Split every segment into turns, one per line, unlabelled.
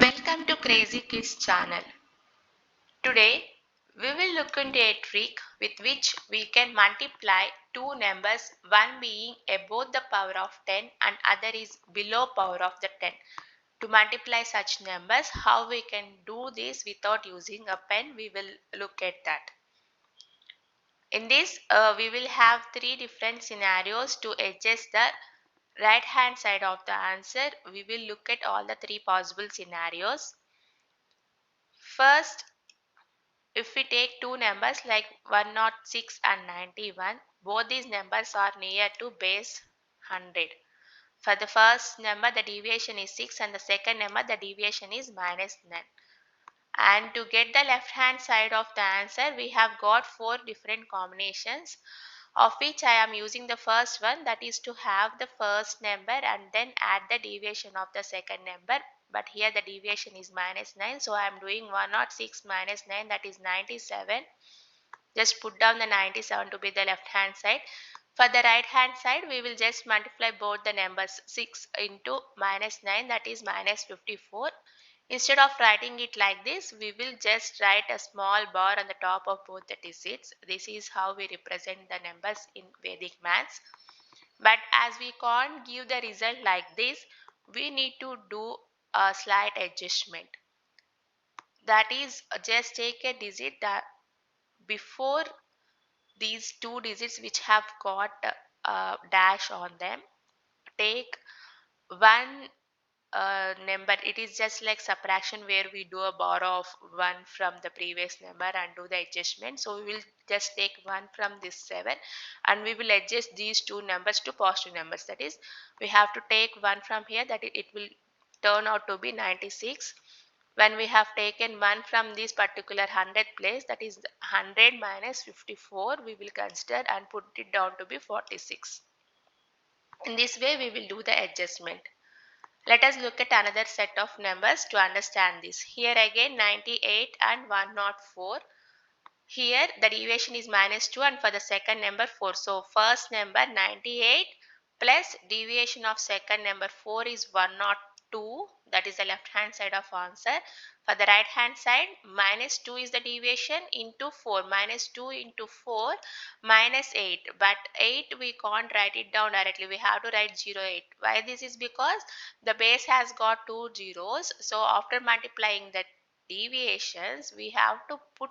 Welcome to Crazy Kids channel. Today we will look into a trick with which we can multiply two numbers, one being above the power of 10 and other is below power of the 10. To multiply such numbers, how we can do this without using a pen, we will look at that. In this, we will have three different scenarios to adjust the right hand side of the answer. We will look at all the three possible scenarios. First, if we take two numbers like 106 and 91, both these numbers are near to base 100. For the first number, the deviation is 6 and the second number, the deviation is minus 9. And to get the left hand side of the answer, we have got four different combinations, of which I am using the first one, that is to have the first number and then add the deviation of the second number. But here the deviation is minus 9, so I am doing 106 minus 9, that is 97. Just put down the 97 to be the left hand side. For the right hand side, we will just multiply both the numbers, 6 into minus 9, that is minus 54. Instead of writing it like this, we will just write a small bar on the top of both the digits. This is how we represent the numbers in Vedic maths. But as we can't give the result like this, we need to do a slight adjustment. That is, just take a digit that before these two digits which have got a dash on them, take one number. It is just like subtraction where we do a borrow of 1 from the previous number and do the adjustment. So we will just take 1 from this 7 and we will adjust these two numbers to positive numbers. That is, we have to take 1 from here, that it will turn out to be 96. When we have taken 1 from this particular 100 place, that is 100 minus 54, we will consider and put it down to be 46. In this way we will do the adjustment. Let us look at another set of numbers to understand this. Here again 98 and 104. Here the deviation is minus 2 and for the second number 4. So first number 98 plus deviation of second number 4 is 102. That is the left hand side of answer. For the right hand side, minus 2 is the deviation into 4. Minus 2 into 4 minus 8. But 8 we can't write it down directly. We have to write 08. Why this is because the base has got two zeros. So after multiplying the deviations, we have to put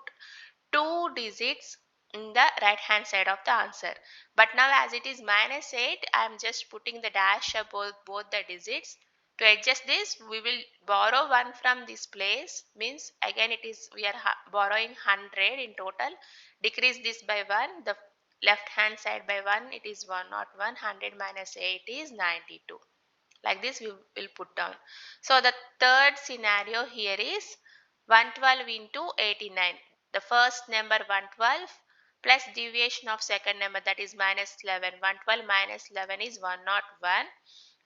two digits in the right hand side of the answer. But now as it is minus 8, I am just putting the dash above both the digits. To adjust this, we will borrow 1 from this place, means again it is we are borrowing 100 in total. Decrease this by 1, the left hand side by 1, it is 101. 100 minus 8 is 92. Like this we will put down. So the third scenario here is 112 into 89. The first number 112 plus deviation of second number, that is minus 11. 112 minus 11 is 101.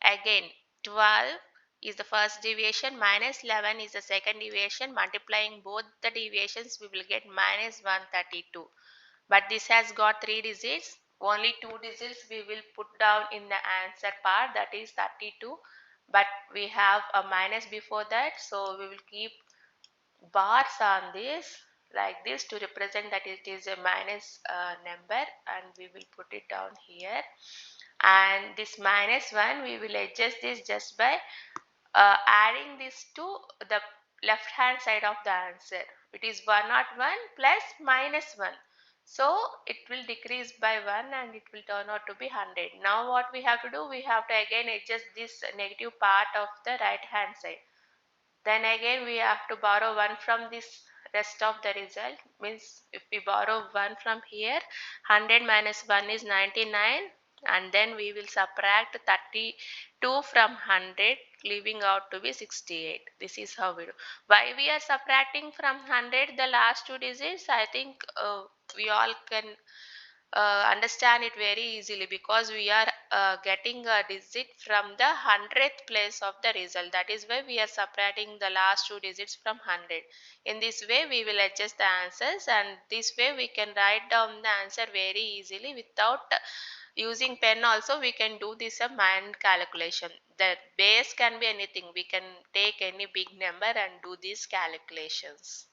Again 12 is the first deviation, minus 11 is the second deviation. Multiplying both the deviations, we will get minus 132. But this has got three digits. Only two digits we will put down in the answer part, that is 32. But we have a minus before that, so we will keep bars on this like this to represent that it is a minus number, and we will put it down here. And this minus 1, we will adjust this just by adding this to the left hand side of the answer. It is 101 plus minus 1. So it will decrease by 1 and it will turn out to be 100. Now what we have to do, we have to again adjust this negative part of the right hand side. Then again we have to borrow 1 from this rest of the result, means if we borrow 1 from here, 100 minus 1 is 99, and then we will subtract 32 from 100, leaving out to be 68. This is how we do. Why we are subtracting from 100 the last two digits? I think we all can understand it very easily, because we are getting a digit from the 100th place of the result. That is why we are subtracting the last two digits from 100. In this way we will adjust the answers, and this way we can write down the answer very easily without Using pen also we can do this a mind calculation. The base can be anything. We can take any big number and do these calculations.